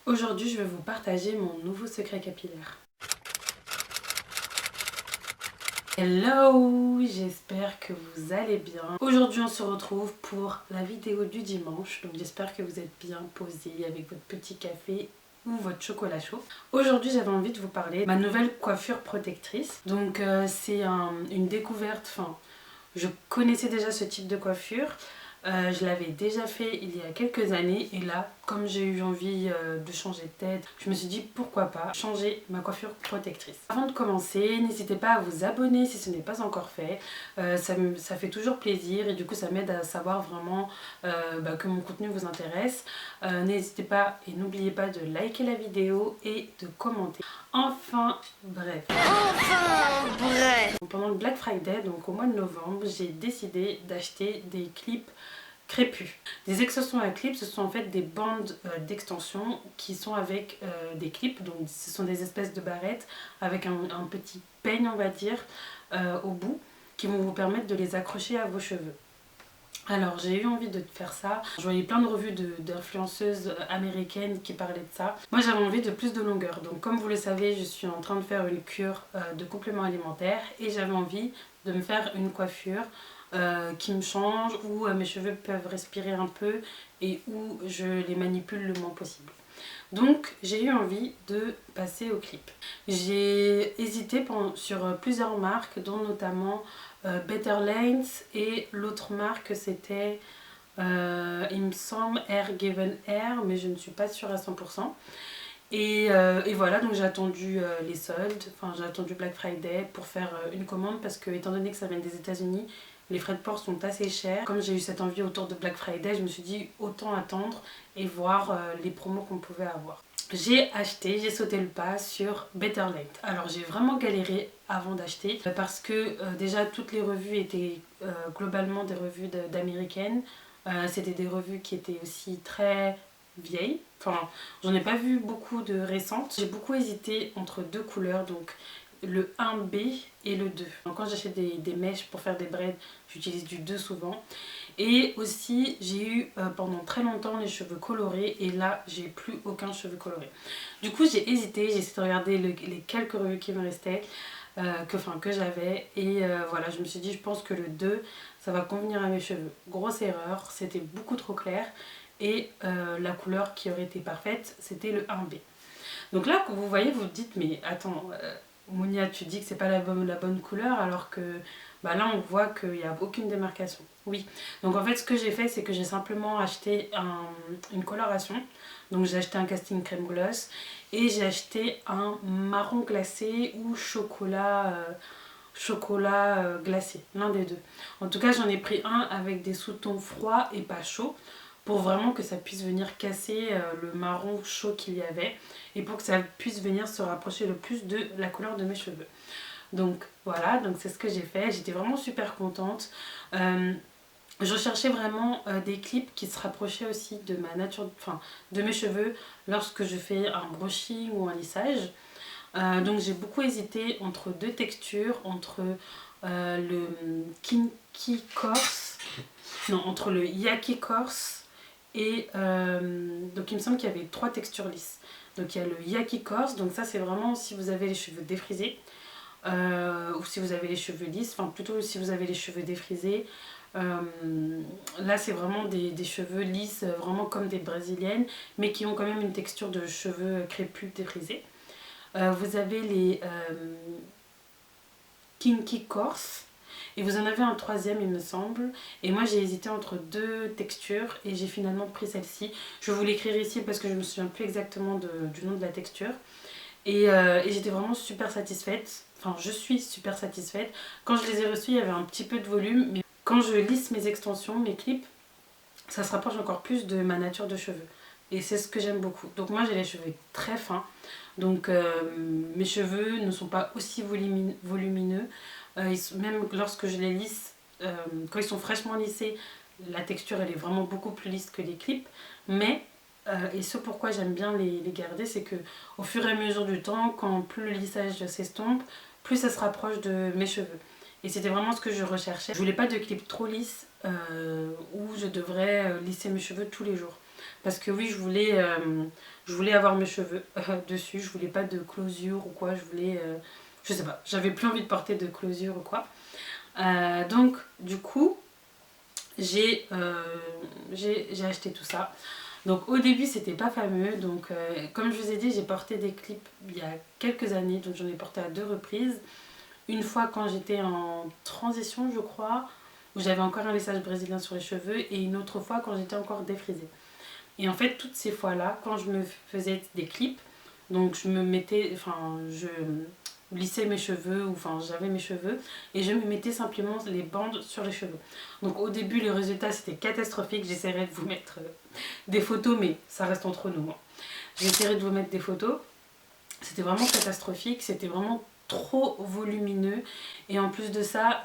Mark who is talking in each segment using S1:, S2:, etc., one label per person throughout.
S1: Aujourd'hui, je vais vous partager mon nouveau secret capillaire. Hello, j'espère que vous allez bien. Aujourd'hui, on se retrouve pour la vidéo du dimanche. Donc j'espère que vous êtes bien posé avec votre petit café ou votre chocolat chaud. Aujourd'hui, j'avais envie de vous parler de ma nouvelle coiffure protectrice. Donc c'est une découverte, je connaissais déjà ce type de coiffure. Je l'avais déjà fait il y a quelques années et là, comme j'ai eu envie de changer de tête, je me suis dit pourquoi pas changer ma coiffure protectrice. Avant de commencer, n'hésitez pas à vous abonner si ce n'est pas encore fait. Ça fait toujours plaisir et du coup ça m'aide à savoir vraiment que mon contenu vous intéresse. N'hésitez pas et n'oubliez pas de liker la vidéo et de commenter. Enfin bref. Pendant le Black Friday, donc au mois de novembre, j'ai décidé d'acheter des clips crépus. Des extensions à clips, ce sont en fait des bandes d'extension qui sont avec des clips. Donc ce sont des espèces de barrettes avec un petit peigne, on va dire, au bout, qui vont vous permettre de les accrocher à vos cheveux. Alors j'ai eu envie de faire ça, je voyais plein de revues d'influenceuses américaines qui parlaient de ça. Moi j'avais envie de plus de longueur, donc comme vous le savez je suis en train de faire une cure de compléments alimentaires et j'avais envie de me faire une coiffure qui me change, où mes cheveux peuvent respirer un peu et où je les manipule le moins possible. Donc j'ai eu envie de passer au clip. J'ai hésité sur plusieurs marques, dont notamment Better Lanes et l'autre marque c'était, il me semble, Air Given Air, mais je ne suis pas sûre à 100%. Et voilà, donc j'ai attendu les soldes, j'ai attendu Black Friday pour faire une commande parce que étant donné que ça vient des États-Unis, les frais de port sont assez chers. Comme j'ai eu cette envie autour de Black Friday, je me suis dit autant attendre et voir les promos qu'on pouvait avoir. J'ai sauté le pas sur Better Late. Alors j'ai vraiment galéré avant d'acheter parce que déjà toutes les revues étaient globalement des revues d'américaines. C'était des revues qui étaient aussi très vieilles. J'en ai pas vu beaucoup de récentes. J'ai beaucoup hésité entre deux couleurs, donc le 1B et le 2. Donc quand j'achète des mèches pour faire des braids, j'utilise du 2 souvent. Et aussi j'ai eu pendant très longtemps les cheveux colorés et là j'ai plus aucun cheveu coloré. Du coup j'ai hésité, j'ai essayé de regarder les quelques revues qui me restaient, que j'avais, et voilà, je me suis dit je pense que le 2 ça va convenir à mes cheveux. Grosse erreur, c'était beaucoup trop clair et la couleur qui aurait été parfaite c'était le 1B. Donc là vous voyez, vous vous dites mais attends, Mounia, tu dis que c'est pas la bonne couleur alors que là on voit qu'il n'y a aucune démarcation. Oui, donc en fait ce que j'ai fait c'est que j'ai simplement acheté une coloration. Donc j'ai acheté un casting crème gloss et j'ai acheté un marron glacé ou chocolat glacé, l'un des deux. En tout cas j'en ai pris un avec des sous-tons froids et pas chauds pour vraiment que ça puisse venir casser le marron chaud qu'il y avait et pour que ça puisse venir se rapprocher le plus de la couleur de mes cheveux. Donc voilà, donc c'est ce que j'ai fait, j'étais vraiment super contente. Je recherchais vraiment des clips qui se rapprochaient aussi de ma nature, de mes cheveux lorsque je fais un brushing ou un lissage. Donc j'ai beaucoup hésité entre deux textures, entre le Kinky Corse, non, entre le Yaki Corse et donc il me semble qu'il y avait 3 textures lisses. Donc il y a le Yaki Corse, donc ça c'est vraiment si vous avez les cheveux défrisés ou si vous avez les cheveux lisses, plutôt si vous avez les cheveux défrisés. Là c'est vraiment des cheveux lisses, vraiment comme des brésiliennes, mais qui ont quand même une texture de cheveux crépus défrisés. Vous avez les Kinky Corse et vous en avez un troisième il me semble, et moi j'ai hésité entre deux textures et j'ai finalement pris celle-ci. Je vais vous l'écrire ici parce que je me souviens plus exactement du nom de la texture, et j'étais vraiment super satisfaite, je suis super satisfaite. Quand je les ai reçus il y avait un petit peu de volume, mais quand je lisse mes extensions, mes clips, ça se rapproche encore plus de ma nature de cheveux. Et c'est ce que j'aime beaucoup. Donc moi j'ai les cheveux très fins. Donc mes cheveux ne sont pas aussi volumineux. Même lorsque je les lisse, quand ils sont fraîchement lissés, la texture elle est vraiment beaucoup plus lisse que les clips. Mais, et ce pourquoi j'aime bien les garder, c'est que au fur et à mesure du temps, quand plus le lissage s'estompe, plus ça se rapproche de mes cheveux. Et c'était vraiment ce que je recherchais. Je voulais pas de clips trop lisses où je devrais lisser mes cheveux tous les jours. parce que oui, je voulais avoir mes cheveux dessus, je voulais pas de closure ou quoi, je sais pas, j'avais plus envie de porter de closure ou quoi. Donc du coup, j'ai acheté tout ça. Donc au début c'était pas fameux, donc comme je vous ai dit, j'ai porté des clips il y a quelques années, donc j'en ai porté à 2 reprises. Une fois quand j'étais en transition je crois, où j'avais encore un lissage brésilien sur les cheveux, et une autre fois quand j'étais encore défrisée. Et en fait toutes ces fois là, quand je me faisais des clips, donc je me mettais, enfin je lissais mes cheveux, ou enfin j'avais mes cheveux, et je me mettais simplement les bandes sur les cheveux. Donc au début le résultat c'était catastrophique, j'essaierai de vous mettre des photos, mais ça reste entre nous. J'essaierai de vous mettre des photos. C'était vraiment catastrophique, c'était vraiment trop volumineux. Et en plus de ça,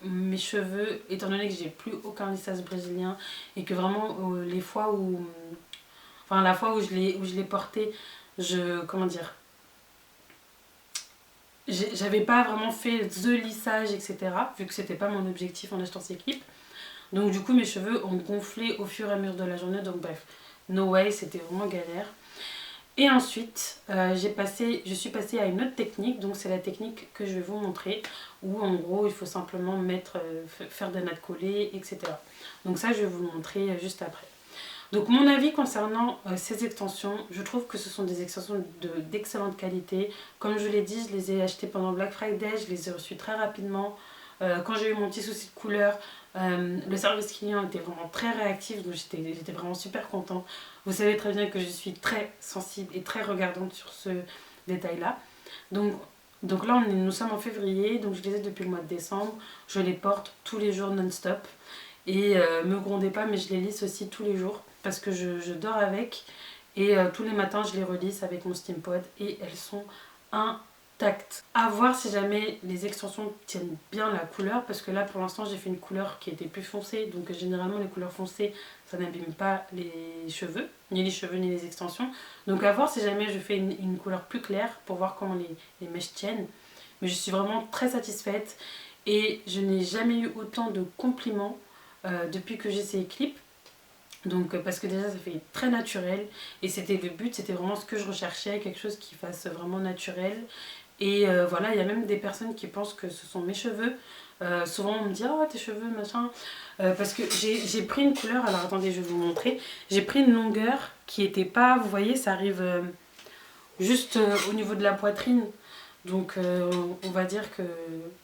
S1: mes cheveux, étant donné que j'ai plus aucun lissage brésilien, et que vraiment les fois où... Enfin la fois où je l'ai porté, comment dire, j'avais pas vraiment fait the lissage, etc. Vu que c'était pas mon objectif en achetant ces clips. Donc du coup mes cheveux ont gonflé au fur et à mesure de la journée. Donc bref, no way, c'était vraiment galère. Et ensuite, je suis passée à une autre technique. Donc c'est la technique que je vais vous montrer. Où en gros il faut simplement faire des nattes collées, etc. Donc ça je vais vous le montrer juste après. Donc mon avis concernant ces extensions, je trouve que ce sont des extensions d'excellente qualité. Comme je l'ai dit, je les ai achetées pendant Black Friday, je les ai reçues très rapidement. Quand j'ai eu mon petit souci de couleur, le service client était vraiment très réactif, donc j'étais vraiment super contente. Vous savez très bien que je suis très sensible et très regardante sur ce détail-là. Donc là, nous sommes en février, donc je les ai depuis le mois de décembre. Je les porte tous les jours non-stop. Et me grondez pas, mais je les lisse aussi tous les jours parce que je dors avec. Et tous les matins, je les relisse avec mon Steam Pod et elles sont intactes. À voir si jamais les extensions tiennent bien la couleur, parce que là pour l'instant j'ai fait une couleur qui était plus foncée. Donc généralement les couleurs foncées ça n'abîme pas les cheveux, ni les extensions. Donc à voir si jamais je fais une couleur plus claire pour voir comment les mèches tiennent. Mais je suis vraiment très satisfaite et je n'ai jamais eu autant de compliments depuis que j'ai ces clips. Donc parce que déjà ça fait très naturel, et c'était le but, c'était vraiment ce que je recherchais, quelque chose qui fasse vraiment naturel. Et voilà, il y a même des personnes qui pensent que ce sont mes cheveux. Souvent on me dit oh tes cheveux machin, parce que j'ai pris une couleur, alors attendez je vais vous montrer, j'ai pris une longueur qui était pas, vous voyez ça arrive juste au niveau de la poitrine. Donc on va dire que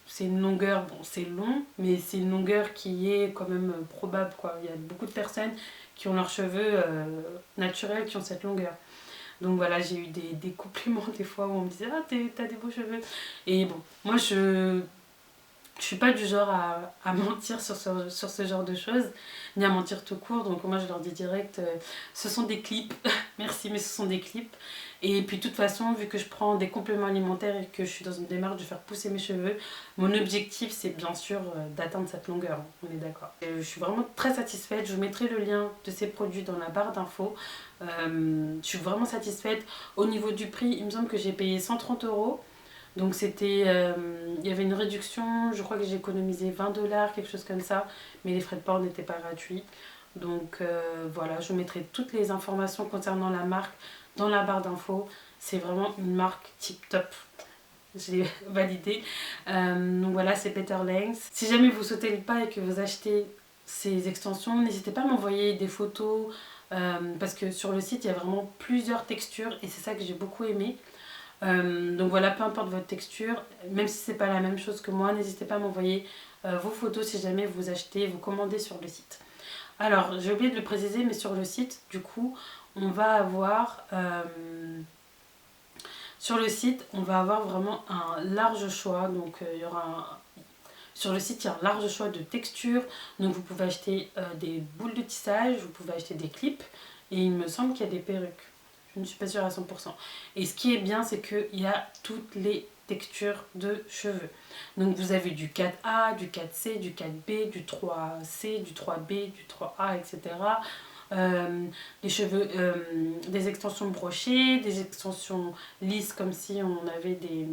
S1: c'est une longueur, bon c'est long, mais c'est une longueur qui est quand même probable quoi. Il y a beaucoup de personnes qui ont leurs cheveux naturels qui ont cette longueur. Donc voilà, j'ai eu des compliments des fois où on me disait ah t'as des beaux cheveux. Et bon, moi je suis pas du genre à mentir sur ce genre de choses, ni à mentir tout court. Donc moi je leur dis direct, ce sont des clips, merci mais ce sont des clips. Et puis de toute façon, vu que je prends des compléments alimentaires et que je suis dans une démarche de faire pousser mes cheveux, mon objectif c'est bien sûr d'atteindre cette longueur, on est d'accord. Je suis vraiment très satisfaite, je vous mettrai le lien de ces produits dans la barre d'infos. Je suis vraiment satisfaite. Au niveau du prix, il me semble que j'ai payé 130 €. Donc c'était, il y avait une réduction, je crois que j'ai économisé 20 $, quelque chose comme ça, mais les frais de port n'étaient pas gratuits. Donc voilà, je mettrai toutes les informations concernant la marque dans la barre d'infos. C'est vraiment une marque tip top, je l'ai validé. Donc voilà, c'est Better Length. Si jamais vous sautez le pas et que vous achetez ces extensions, n'hésitez pas à m'envoyer des photos, parce que sur le site il y a vraiment plusieurs textures et c'est ça que j'ai beaucoup aimé. Donc voilà, peu importe votre texture, même si c'est pas la même chose que moi, n'hésitez pas à m'envoyer vos photos si jamais vous achetez, vous commandez sur le site. Alors j'ai oublié de le préciser, mais sur le site du coup on va avoir sur le site on va avoir vraiment un large choix. Donc il y aura sur le site il y a un large choix de textures. Donc vous pouvez acheter des boules de tissage, vous pouvez acheter des clips, et il me semble qu'il y a des perruques. Je ne suis pas sûre à 100%. Et ce qui est bien, c'est qu'il y a toutes les textures de cheveux. Donc vous avez du 4A, du 4C, du 4B, du 3C, du 3B, du 3A, etc. des cheveux, des extensions brochées, des extensions lisses comme si on avait des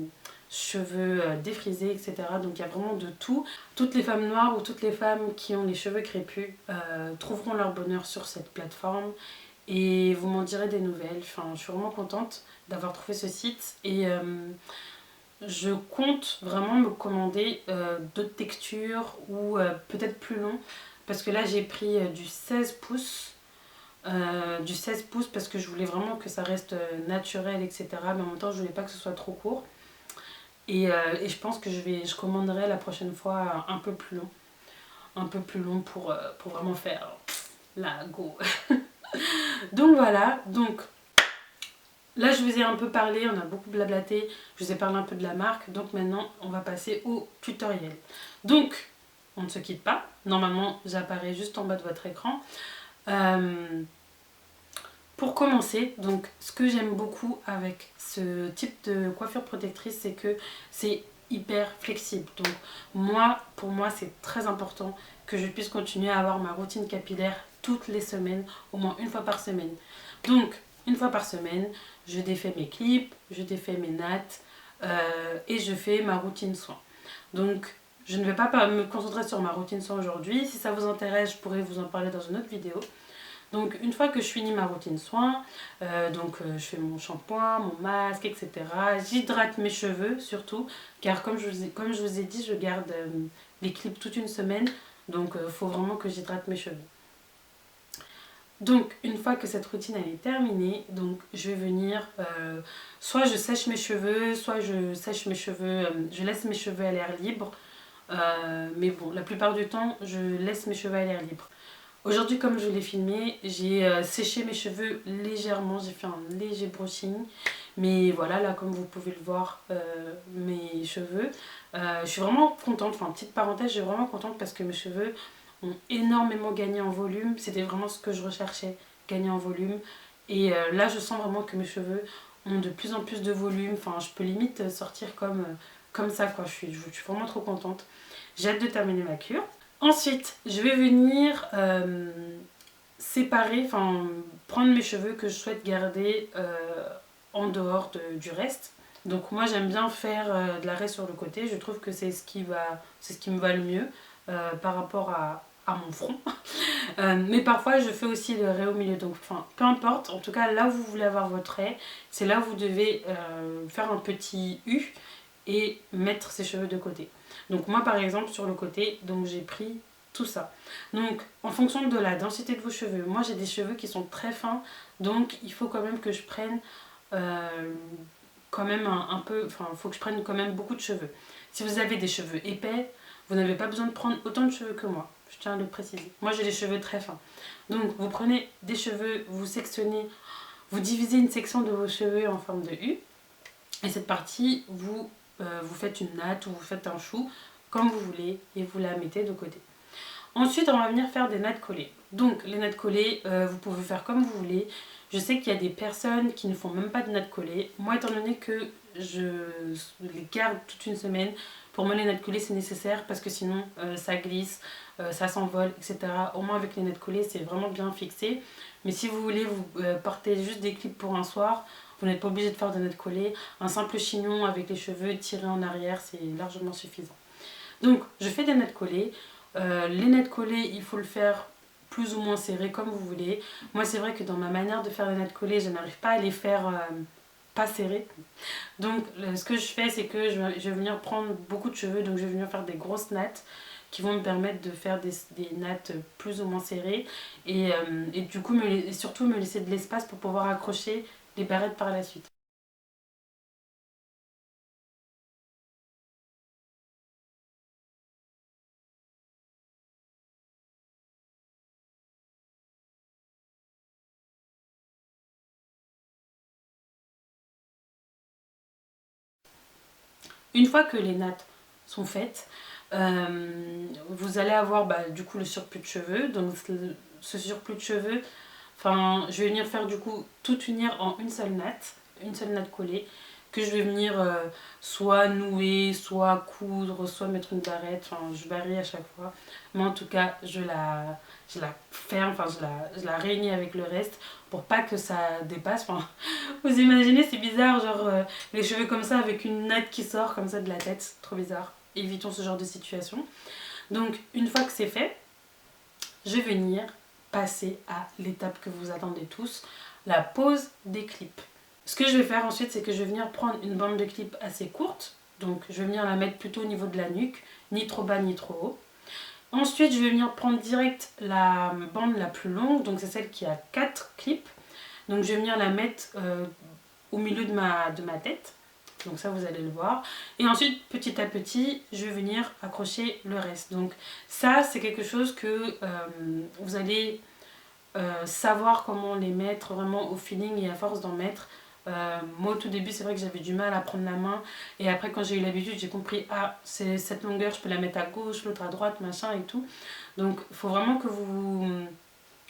S1: cheveux défrisés, etc. Donc il y a vraiment de tout. Toutes les femmes noires ou toutes les femmes qui ont les cheveux crépus trouveront leur bonheur sur cette plateforme et vous m'en direz des nouvelles. Enfin, je suis vraiment contente d'avoir trouvé ce site et je compte vraiment me commander d'autres textures ou peut-être plus long parce que là j'ai pris du 16 pouces. Du 16 pouces parce que je voulais vraiment que ça reste naturel, etc. Mais en même temps je voulais pas que ce soit trop court. Et je pense que je commanderai la prochaine fois un peu plus long. Un peu plus long pour vraiment faire la go. Donc voilà, donc là je vous ai un peu parlé, on a beaucoup blablaté, je vous ai parlé un peu de la marque, donc maintenant on va passer au tutoriel. Donc on ne se quitte pas, normalement j'apparais juste en bas de votre écran. Pour commencer, donc ce que j'aime beaucoup avec ce type de coiffure protectrice, c'est que c'est hyper flexible. Donc pour moi c'est très important que je puisse continuer à avoir ma routine capillaire toutes les semaines, au moins une fois par semaine. Donc une fois par semaine, je défais mes clips, je défais mes nattes et je fais ma routine soin. Donc je ne vais pas me concentrer sur ma routine soin aujourd'hui. Si ça vous intéresse, je pourrais vous en parler dans une autre vidéo. Donc une fois que je finis ma routine soin, je fais mon shampoing, mon masque, etc. J'hydrate mes cheveux surtout, car comme je vous ai dit, je garde les clips toute une semaine, donc il faut vraiment que j'hydrate mes cheveux. Donc une fois que cette routine elle est terminée, donc je vais venir, soit je sèche mes cheveux, soit je sèche mes cheveux, je laisse mes cheveux à l'air libre. Mais bon, la plupart du temps, je laisse mes cheveux à l'air libre. Aujourd'hui, comme je l'ai filmé, j'ai séché mes cheveux légèrement, j'ai fait un léger brushing. Mais voilà, là comme vous pouvez le voir, mes cheveux. Je suis vraiment contente, enfin petite parenthèse, je suis vraiment contente parce que mes cheveux ont énormément gagné en volume. C'était vraiment ce que je recherchais, gagner en volume. Et là, je sens vraiment que mes cheveux ont de plus en plus de volume. Enfin, je peux limite sortir comme ça, quoi. Je suis vraiment trop contente. J'ai hâte de terminer ma cure. Ensuite, je vais venir séparer, enfin prendre mes cheveux que je souhaite garder en dehors du reste. Donc moi j'aime bien faire de l'arrêt sur le côté, je trouve que c'est ce qui me va le mieux par rapport à mon front. Mais parfois je fais aussi le raie au milieu, donc enfin peu importe, en tout cas là où vous voulez avoir votre raie, c'est là où vous devez faire un petit U et mettre ses cheveux de côté. Donc moi par exemple sur le côté, donc j'ai pris tout ça. Donc en fonction de la densité de vos cheveux, moi j'ai des cheveux qui sont très fins, donc il faut quand même que je prenne quand même un peu, enfin il faut que je prenne quand même beaucoup de cheveux. Si vous avez des cheveux épais, vous n'avez pas besoin de prendre autant de cheveux que moi, je tiens à le préciser. Moi j'ai des cheveux très fins. Donc vous prenez des cheveux, vous sectionnez, vous divisez une section de vos cheveux en forme de U, et cette partie vous faites une natte ou vous faites un chou comme vous voulez et vous la mettez de côté. Ensuite on va venir faire des nattes collées. Donc les nattes collées vous pouvez faire comme vous voulez. Je sais qu'il y a des personnes qui ne font même pas de nattes collées. Moi étant donné que je les garde toute une semaine, pour moi les nattes collées c'est nécessaire parce que sinon ça glisse, ça s'envole, etc. Au moins avec les nattes collées c'est vraiment bien fixé. Mais si vous voulez vous porter juste des clips pour un soir, vous n'êtes pas obligé de faire des nattes collées. Un simple chignon avec les cheveux tirés en arrière, c'est largement suffisant. Donc, je fais des nattes collées. Les nattes collées, il faut le faire plus ou moins serré, comme vous voulez. Moi, c'est vrai que dans ma manière de faire les nattes collées, je n'arrive pas à les faire pas serrées. Donc, ce que je fais, c'est que je vais venir prendre beaucoup de cheveux. Donc, je vais venir faire des grosses nattes qui vont me permettre de faire des nattes plus ou moins serrées. Et du coup, surtout me laisser de l'espace pour pouvoir accrocher les barrettes par la suite. Une fois que les nattes sont faites, vous allez avoir du coup le surplus de cheveux. Donc ce surplus de cheveux, je vais venir faire du coup tout unir en une seule natte collée. que je vais venir soit nouer, soit coudre, soit mettre une barrette. Enfin, je varie à chaque fois. Mais en tout cas, je la ferme, enfin je la réunis avec le reste pour pas que ça dépasse. Enfin, vous imaginez, c'est bizarre, genre les cheveux comme ça avec une natte qui sort comme ça de la tête. Trop bizarre. Évitons ce genre de situation. Donc, une fois que c'est fait, je vais venir passer à l'étape que vous attendez tous, la pose des clips. Ce que je vais faire ensuite, c'est que je vais venir prendre une bande de clips assez courte. Donc je vais venir la mettre plutôt au niveau de la nuque, ni trop bas ni trop haut. Ensuite, je vais venir prendre direct la bande la plus longue, donc c'est celle qui a 4 clips. Donc je vais venir la mettre au milieu de ma tête. Donc ça, vous allez le voir. Et ensuite, petit à petit, je vais venir accrocher le reste. Donc ça, c'est quelque chose que vous allez savoir comment les mettre vraiment au feeling et à force d'en mettre. Moi au tout début c'est vrai que j'avais du mal à prendre la main et après quand j'ai eu l'habitude j'ai compris c'est cette longueur, je peux la mettre à gauche, l'autre à droite, machin et tout. Donc il faut vraiment que vous vous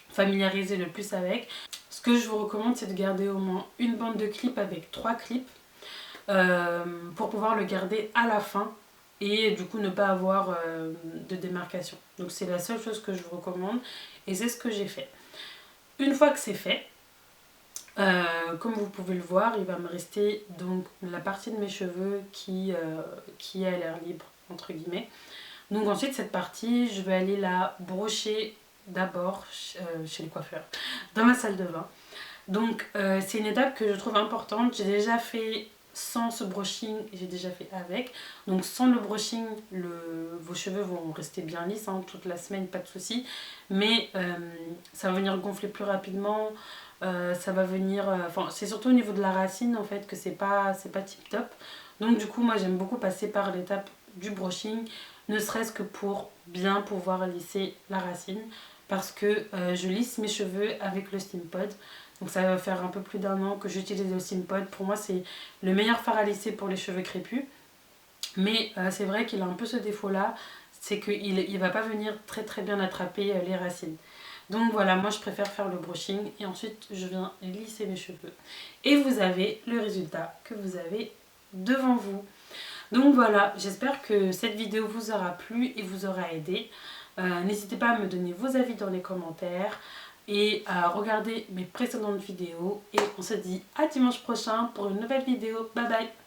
S1: familiarisez le plus avec. Ce que je vous recommande c'est de garder au moins une bande de clips avec 3 clips pour pouvoir le garder à la fin et du coup ne pas avoir de démarcation. Donc c'est la seule chose que je vous recommande et c'est ce que j'ai fait. Une fois que c'est fait, comme vous pouvez le voir, il va me rester donc la partie de mes cheveux qui a l'air libre entre guillemets. Donc ensuite cette partie, je vais aller la brocher d'abord chez le coiffeur, dans ma salle de bain. Donc c'est une étape que je trouve importante. J'ai déjà fait sans ce brushing, j'ai déjà fait avec. Donc sans le brushing, vos cheveux vont rester bien lisses toute la semaine, pas de souci. Mais ça va venir gonfler plus rapidement. Ça va venir... Enfin, c'est surtout au niveau de la racine en fait que c'est pas tip top. Donc du coup, moi j'aime beaucoup passer par l'étape du brushing, ne serait-ce que pour bien pouvoir lisser la racine. Parce que je lisse mes cheveux avec le Steampod. Donc ça va faire un peu plus d'1 an que j'utilise le Steampod. Pour moi c'est le meilleur fard à lisser pour les cheveux crépus. Mais c'est vrai qu'il a un peu ce défaut là, c'est qu'il ne va pas venir très très bien attraper les racines. Donc voilà, moi je préfère faire le brushing et ensuite je viens lisser mes cheveux. Et vous avez le résultat que vous avez devant vous. Donc voilà, j'espère que cette vidéo vous aura plu et vous aura aidé. N'hésitez pas à me donner vos avis dans les commentaires et à regarder mes précédentes vidéos. Et on se dit à dimanche prochain pour une nouvelle vidéo. Bye bye!